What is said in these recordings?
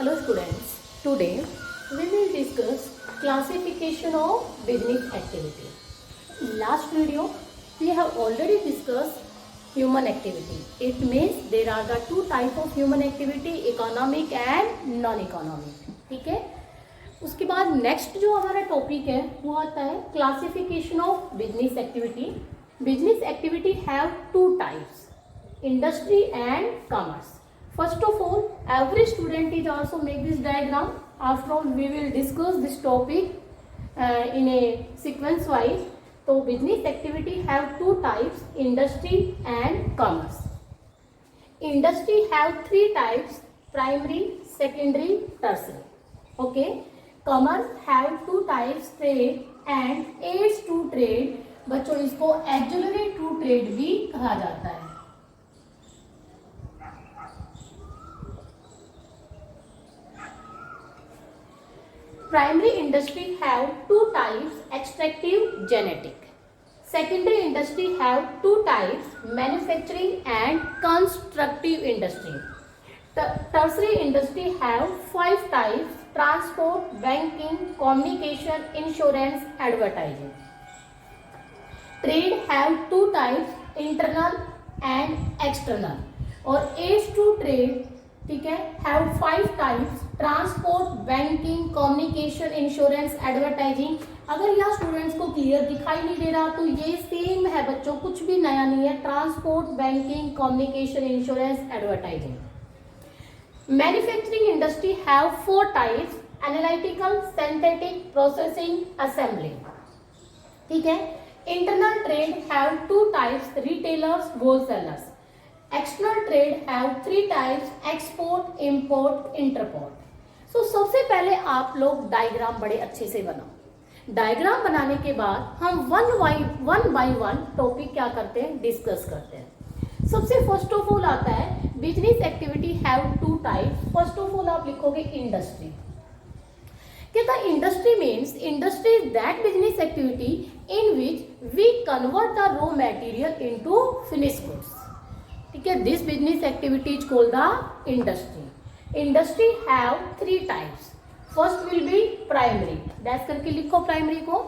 Hello students, today we will discuss classification of business activity. In last video we have already discussed human activity. It means there are the two types of human activity, economic and non-economic. ठीक है, उसके बाद next जो हमारा topic है वो आता है classification of business activity. Business activity have two types, industry and commerce. First of all, every student is also make this diagram. After all, we will discuss this topic in a sequence wise. So, business activity have two types: industry and commerce. Industry have three types: primary, secondary, tertiary. Okay. Commerce have two types: trade and aids to trade. बच्चों इसको auxiliary to trade भी कहा जाता है. Primary industry have two types: extractive, genetic. Secondary industry have two types: manufacturing and constructive industry. Tertiary industry have five types: transport, banking, communication, insurance, advertising. Trade have two types: internal and external. और aids to trade, ठीक है, have 5 types: transport, banking, communication, insurance, advertising. अगर यहाँ students को clear दिखाई नहीं दे रहा तो ये सेम है बच्चों, कुछ भी नया नहीं है. Transport, banking, communication, insurance, advertising. Manufacturing industry have 4 types: analytical, synthetic, processing, assembly. ठीक है. Internal trade have 2 types: retailers, wholesalers. External trade have 3 types: export, import, entrepot. So सबसे पहले आप लोग डायग्राम बड़े अच्छे से बनाओ. डायग्राम बनाने के बाद हम वन बाय वन टॉपिक क्या करते हैं, डिस्कस करते हैं. सबसे फर्स्ट ऑफ ऑल आता है business activity have 2 types. First of all आप लिखोगे इंडस्ट्री. कहता है industry means industry is that business activity in which we convert the raw material into finished goods. ठीक है, this business activity is called the industry. Industry have 3 types. First will be primary. Dash करके लिखो primary को,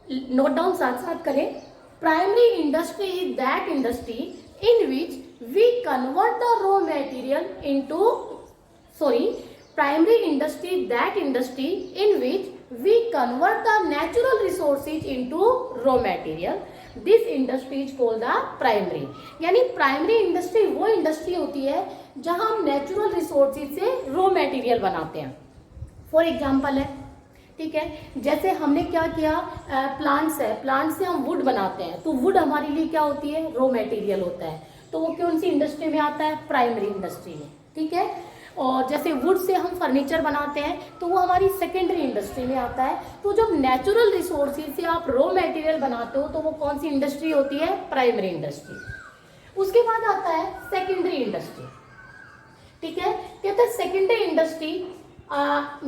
note down साथ साथ करें. Primary industry is that industry in which we convert the raw material into primary industry is that industry in which we convert the natural resources into raw material. This industry is called the primary. यानी primary industry वो industry होती है जहां हम natural resources से raw material बनाते हैं. For example है, ठीक है, जैसे हमने क्या किया, प्लांट्स है, प्लांट से हम वुड बनाते हैं तो वुड हमारे लिए क्या होती है, रॉ मटेरियल होता है. तो वो कौन सी इंडस्ट्री में आता है, प्राइमरी इंडस्ट्री में. ठीक है. और जैसे वुड से हम फर्नीचर बनाते हैं तो वो हमारी सेकेंडरी इंडस्ट्री में आता है. तो जब नेचुरल रिसोर्सेज से आप रॉ मटेरियल बनाते हो तो वो कौन सी इंडस्ट्री होती है, प्राइमरी इंडस्ट्री. उसके बाद आता है सेकेंडरी इंडस्ट्री. ठीक है. कहते हैं secondary industry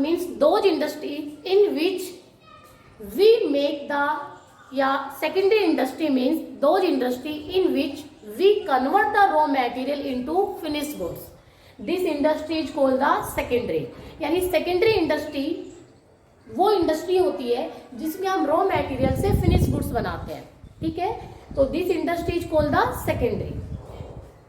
means those industry in which we make the, या secondary industry means those industry in which we convert the raw material into finished goods. This industry is called the secondary. यानी secondary industry वो industry होती है जिसमें हम raw material से finish goods बनाते हैं. ठीक है. तो this industry is called the secondary.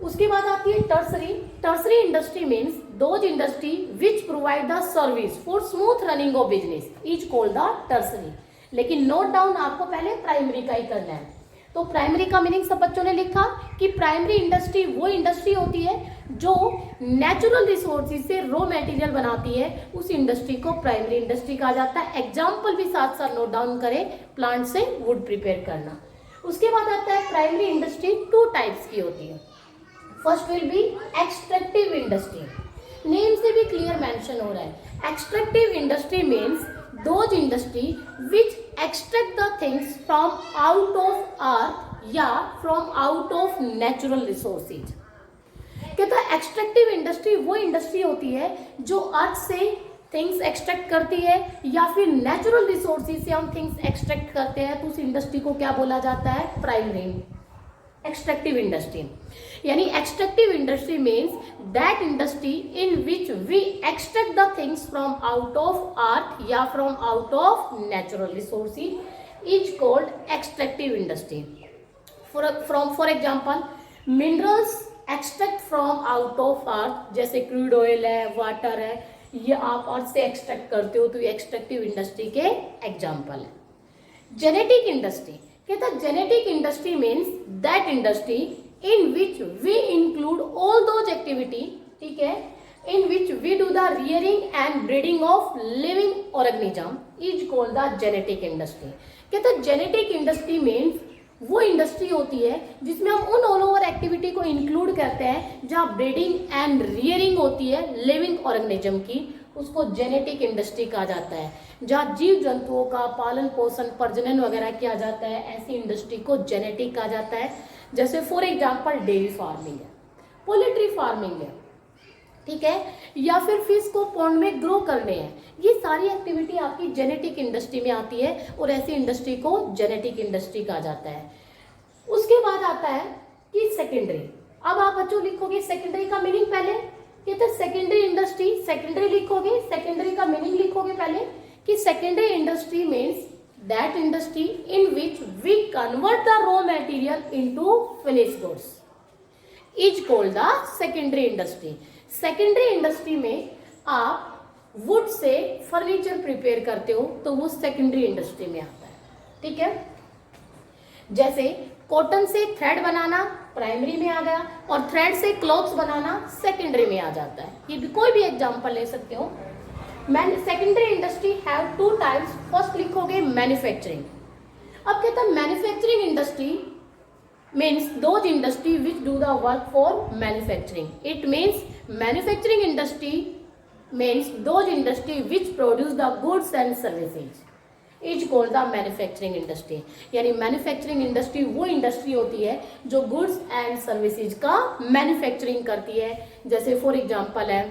उसके बाद आती है tertiary. Tertiary industry means those industry which provide the service for smooth running of business is called the tertiary. लेकिन नोट डाउन आपको पहले प्राइमरी का ही करना है. तो प्राइमरी का मीनिंग सब बच्चों ने लिखा कि प्राइमरी इंडस्ट्री वो इंडस्ट्री होती है जो नेचुरल रिसोर्सेज से रॉ मटेरियल बनाती है. उस इंडस्ट्री को प्राइमरी इंडस्ट्री कहा जाता है. एग्जाम्पल भी साथ साथ नोट डाउन करें, प्लांट से वुड प्रिपेयर करना. उसके बाद आता है प्राइमरी इंडस्ट्री 2 टाइप्स की होती है. First will be extractive industry. Name से भी क्लियर मेंशन हो रहा है. Extractive industry means those industry which extract the things from out of earth या from out of natural resources. कहता है एक्सट्रैक्टिव इंडस्ट्री वो इंडस्ट्री होती है जो अर्थ से थिंग्स एक्सट्रैक्ट करती है या फिर नेचुरल रिसोर्सेज से हम थिंग्स एक्सट्रैक्ट करते हैं. तो उस इंडस्ट्री को क्या बोला जाता है, प्राइमरी एक्सट्रैक्टिव इंडस्ट्री. यानी extractive industry means that industry in which we extract the things from out of earth या from out of natural resources is called extractive industry. For example minerals extract from out of earth, जैसे crude oil है, water है, ये आप अर्थ से extract करते हो, तो ये एक्सट्रैक्टिव इंडस्ट्री के एग्जाम्पल है. जेनेटिक इंडस्ट्री, कहता है genetic industry means that industry in which we include all those activity, ठीक है, in which we do the rearing and breeding of living organism is called the genetic industry. कहता है genetic industry means वो industry होती है जिसमें हम उन ऑल ओवर एक्टिविटी को इंक्लूड करते हैं जहाँ ब्रीडिंग एंड रियरिंग होती है लिविंग ऑर्गेनिज्म की, उसको जेनेटिक इंडस्ट्री कहा जाता है. जहाँ जीव जंतुओं का पालन पोषण प्रजनन वगैरह किया जाता है, ऐसी इंडस्ट्री को जेनेटिक कहा जाता है. जैसे फॉर एग्जांपल डेयरी फार्मिंग है, पोल्ट्री फार्मिंग है, ठीक है, या फिर फिश को पॉन्ड में ग्रो करने हैं, ये सारी एक्टिविटी आपकी जेनेटिक इंडस्ट्री में आती है और ऐसी इंडस्ट्री को जेनेटिक इंडस्ट्री कहा जाता है. उसके बाद आता है कि सेकेंडरी. अब आप बच्चों लिखोगे सेकेंडरी का मीनिंग पहले, कहते हैं सेकेंडरी इंडस्ट्री, सेकेंडरी लिखोगे, सेकेंडरी का मीनिंग लिखोगे पहले कि secondary industry means that industry in which we convert the raw material into finished goods is called the secondary industry. Secondary industry में आप वुड से फर्नीचर प्रिपेयर करते हो तो वो सेकेंडरी इंडस्ट्री में आता है, ठीक है. जैसे कॉटन से थ्रेड बनाना प्राइमरी में आ गया और थ्रेड से क्लॉथ्स बनाना सेकेंडरी में आ जाता है. ये भी कोई भी एग्जांपल ले सकते हो. Secondary industry have two types. First लिखोगे मैन्युफैक्चरिंग. अब कहता है manufacturing industry means those industry which do the work for manufacturing. It means manufacturing industry means those industry which produce the goods and services is called the manufacturing industry. यानी manufacturing industry वो industry होती है जो goods and services का manufacturing करती है. जैसे for example है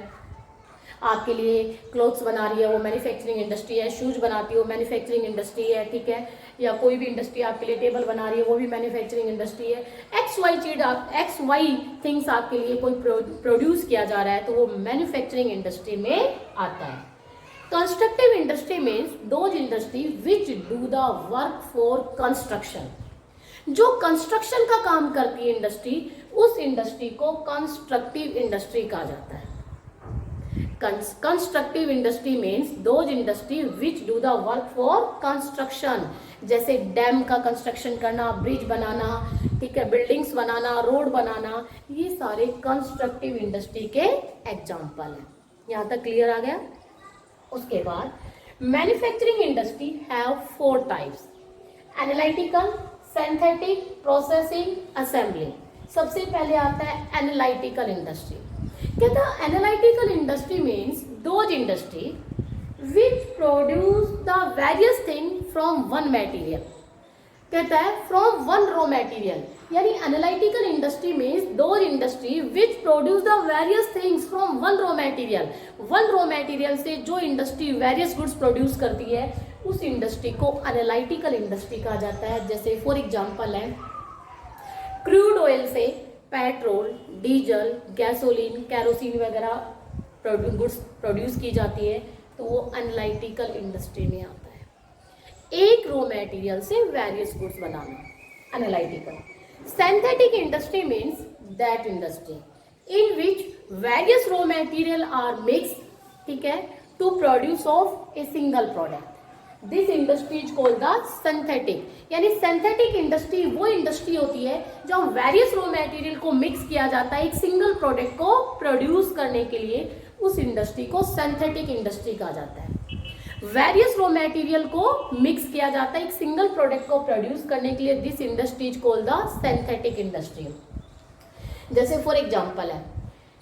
आपके लिए क्लोथ्स बना रही है वो मैन्युफैक्चरिंग इंडस्ट्री है, शूज बनाती है वो मैन्युफैक्चरिंग इंडस्ट्री है, ठीक है, या कोई भी इंडस्ट्री आपके लिए टेबल बना रही है वो भी मैन्युफैक्चरिंग इंडस्ट्री है. एक्स वाई थिंग्स आपके लिए कोई प्रोड्यूस किया जा रहा है तो वो मैन्युफैक्चरिंग इंडस्ट्री में आता है. Constructive industry means those industry which do the work for construction. जो कंस्ट्रक्शन का काम करती है इंडस्ट्री, उस इंडस्ट्री को कंस्ट्रक्टिव इंडस्ट्री कहा जाता है. Constructive industry means those industry which do the work for construction. जैसे डैम का कंस्ट्रक्शन करना, ब्रिज बनाना, ठीक है, बिल्डिंग्स बनाना, रोड बनाना, ये सारे कंस्ट्रक्टिव इंडस्ट्री के एग्जाम्पल हैं. यहाँ तक क्लियर आ गया. उसके बाद manufacturing industry have 4 types: analytical, synthetic, processing, assembly. सबसे पहले आता है एनालिटिकल इंडस्ट्री. कहता है analytical industry means those industry which produce the various thing from one material. कहता है फ्रॉम वन रॉ मटेरियल. यानी analytical industry means those industry which produce the various things from one raw material. One raw material से जो industry various goods produce करती है उस industry को analytical industry कहा जाता है. जैसे फॉर एग्जांपल है क्रूड ऑयल से पेट्रोल, डीजल, गैसोलीन, कैरोसिन वगैरह गुड्स प्रोड्यूस की जाती है तो वो एनालिटिकल इंडस्ट्री में आता है. एक रॉ मटेरियल से वेरियस गुड्स बनाना analytical. Synthetic industry means that industry in which various raw material are mixed, ठीक है, to produce of a single product. This industry is called the synthetic. यानी synthetic industry वो industry होती है जहाँ various raw material को mix किया जाता है एक सिंगल प्रोडक्ट को प्रोड्यूस करने के लिए. उस इंडस्ट्री को सिंथेटिक इंडस्ट्री कहा जाता है. वेरियस रॉ मटेरियल को मिक्स किया जाता है एक सिंगल प्रोडक्ट को प्रोड्यूस करने के लिए. This industry is called the synthetic industry. जैसे फॉर एग्जांपल है,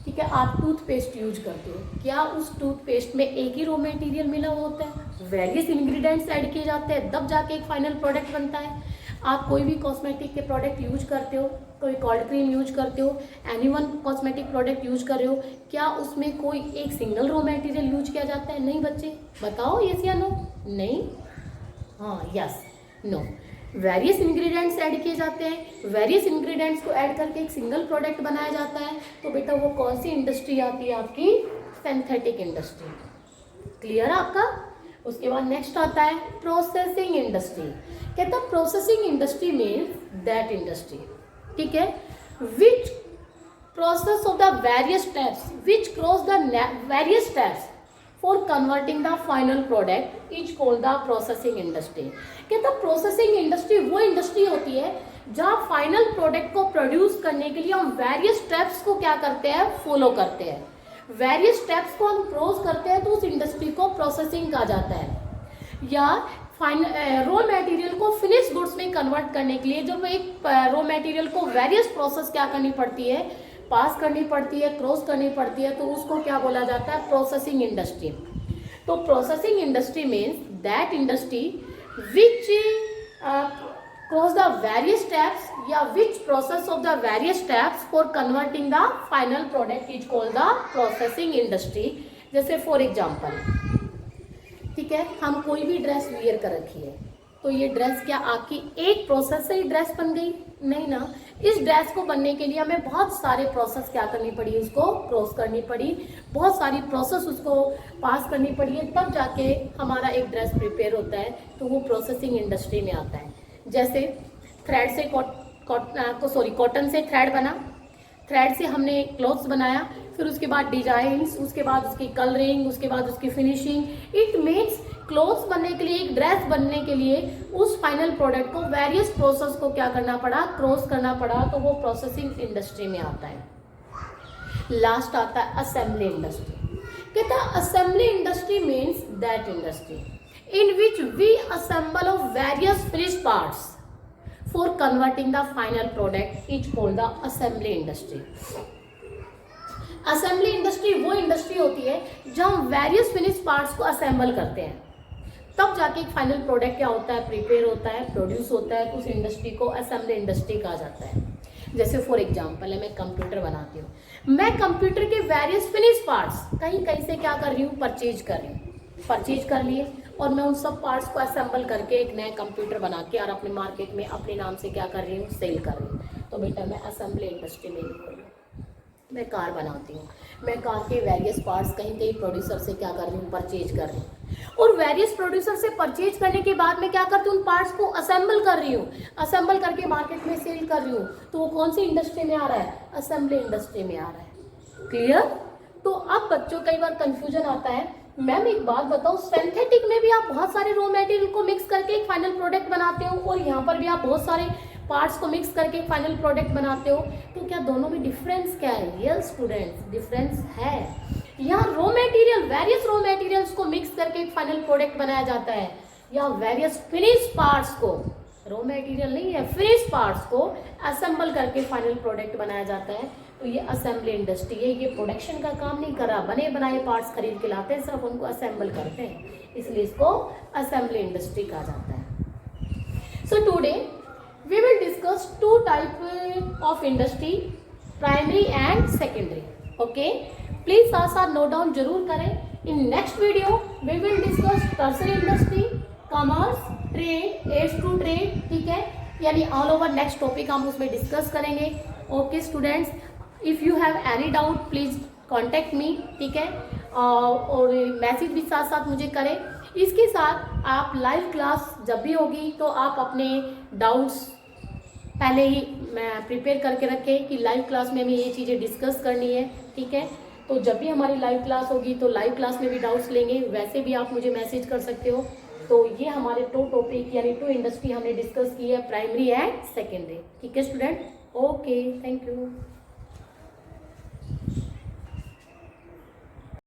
ठीक है, आप टूथपेस्ट यूज करते हो, क्या उस टूथपेस्ट में एक ही रॉ मटेरियल मिला हुआ होता है? वेरियस इंग्रेडिएंट्स ऐड किए जाते हैं तब जाके एक फाइनल प्रोडक्ट बनता है. आप कोई भी कॉस्मेटिक के प्रोडक्ट यूज करते हो, कोई कोल्ड क्रीम यूज करते हो, एनीवन कॉस्मेटिक प्रोडक्ट यूज कर रहे हो, क्या उसमें कोई एक सिंगल रॉ मटेरियल यूज किया जाता है? नहीं बच्चे, बताओ यस या नो. नहीं, हाँ, yes, no. Various ingredients add किए जाते हैं, वेरियस इंग्रेडिएंट्स को ऐड करके एक सिंगल प्रोडक्ट बनाया जाता है, तो बेटा वो कौन सी इंडस्ट्री आती है आपकी? Synthetic industry. क्लियर है आपका? उसके बाद नेक्स्ट आता है प्रोसेसिंग इंडस्ट्री। कहता है processing industry means that industry, ठीक है, विच process of the various steps which cross the various steps for converting the final product is called the processing industry. कहता है प्रोसेसिंग इंडस्ट्री वो इंडस्ट्री होती है जहां फाइनल प्रोडक्ट को प्रोड्यूस करने के लिए हम वेरियस स्टेप्स को क्या करते हैं? फॉलो करते हैं। वेरियस स्टेप्स को हम क्रॉस करते हैं तो उस इंडस्ट्री को प्रोसेसिंग कहा जाता है। या रॉ मटेरियल को फिनिश गुड्स में कन्वर्ट करने के लिए जब एक रॉ मटेरियल को वेरियस प्रोसेस क्या करनी पड़ती है? पास करनी पड़ती है, क्रॉस करनी पड़ती है, तो उसको क्या बोला जाता है? Processing industry. तो processing industry means that industry which cross the various steps या which process of the various steps for converting the final product is called the processing industry. जैसे फॉर एग्जाम्पल, ठीक है, हम कोई भी ड्रेस वियर कर रखी है, तो ये ड्रेस क्या आपकी एक प्रोसेस से ही ड्रेस बन गई? नहीं ना। इस ड्रेस को बनने के लिए हमें बहुत सारे प्रोसेस क्या करनी पड़ी? उसको क्रॉस करनी पड़ी, बहुत सारी प्रोसेस उसको पास करनी पड़ी है, तब जाके हमारा एक ड्रेस प्रिपेयर होता है, तो वो प्रोसेसिंग इंडस्ट्री में आता है। जैसे थ्रेड से कॉटन से थ्रेड बना, थ्रेड से हमने क्लॉथ्स बनाया, फिर उसके बाद डिजाइन्स, उसके बाद उसकी कलरिंग, उसके बाद उसकी फिनिशिंग। इट मीन्स क्लोथ्स बनने के लिए, एक ड्रेस बनने के लिए उस फाइनल प्रोडक्ट को वेरियस प्रोसेस को क्या करना पड़ा? क्रॉस करना पड़ा, तो वो प्रोसेसिंग इंडस्ट्री में आता है। लास्ट आता है असेंबली इंडस्ट्री। कहता है assembly industry means that industry in which we assemble of various finish parts for converting the final product is called the assembly industry. Assembly industry वो इंडस्ट्री होती है जहां हम वेरियस फिनिश पार्ट्स को assemble करते हैं, तब जाके एक फाइनल प्रोडक्ट क्या होता है? प्रिपेयर होता है, प्रोड्यूस होता है, तो उस इंडस्ट्री को असेंबली इंडस्ट्री कहा जाता है। जैसे फॉर एग्जांपल है, मैं कंप्यूटर बनाती हूँ, मैं कंप्यूटर के वेरियस फिनिश पार्ट्स कहीं कहीं से क्या कर रही हूँ? परचेज कर रही हूँ, परचेज कर लिए, और मैं उन सब पार्ट्स को असेंबल करके एक नया कंप्यूटर बना के और अपने मार्केट में अपने नाम से क्या कर रही हूँ? सेल कर रही हूँ। तो बेटा मैं असेंबली इंडस्ट्री में ही, मैं कार बनाती हूँ, मैं कार के वेरियस पार्ट्स कहीं कहीं प्रोड्यूसर से क्या कर रही हूँ? परचेज कर रही हूँ, और वेरियस प्रोड्यूसर से परचेज करने के बाद मैं क्या करती हूँ? उन पार्ट्स को असेंबल कर रही हूँ, असेंबल करके मार्केट में सेल कर रही हूँ, तो वो कौन सी इंडस्ट्री में आ रहा है? असेंबली इंडस्ट्री में आ रहा है। क्लियर? तो अब बच्चों कई बार कंफ्यूजन आता है, मैम एक बात बताओ, सिंथेटिक में भी आप बहुत सारे रॉ मटेरियल को मिक्स करके एक फाइनल प्रोडक्ट बनाते हो, और यहाँ पर भी आप बहुत सारे पार्ट्स को मिक्स करके फाइनल प्रोडक्ट बनाते हो, तो क्या दोनों में डिफरेंस क्या है? रियल स्टूडेंट्स, डिफरेंस है। यहाँ raw material, various raw materials को मिक्स करके एक फाइनल प्रोडक्ट बनाया जाता है, या वेरियस फिनिश पार्ट्स को, रॉ मटेरियल नहीं है, फिनिश पार्ट्स को असेंबल करके फाइनल प्रोडक्ट बनाया जाता है, तो ये असेंबली इंडस्ट्री है। ये प्रोडक्शन का काम नहीं कर रहा, बने बनाए पार्ट्स खरीद के लाते हैं, सिर्फ उनको असेंबल करते हैं, इसलिए इसको असेंबली इंडस्ट्री कहा जाता है। So today we will discuss two type of industry, primary and secondary. Okay, please साथ नोट डाउन जरूर करें। in next video we will discuss tertiary industry, commerce, trade, aids to trade, ठीक है, यानी all over next topic हम उसमें discuss करेंगे। Okay students, if you have any doubt please contact me, ठीक है, और मैसेज भी साथ साथ मुझे करें। इसके साथ आप लाइव क्लास जब भी होगी तो आप अपने डाउट्स पहले ही मैं प्रिपेयर करके रखें कि लाइव क्लास में हमें ये चीज़ें डिस्कस करनी है, ठीक है। तो जब भी हमारी लाइव क्लास होगी तो लाइव क्लास में भी डाउट्स लेंगे, वैसे भी आप मुझे मैसेज कर सकते हो। तो ये हमारे 2 टॉपिक यानी 2 इंडस्ट्री हमने डिस्कस की है, प्राइमरी एंड सेकेंडरी, ठीक है स्टूडेंट। Okay, thank you.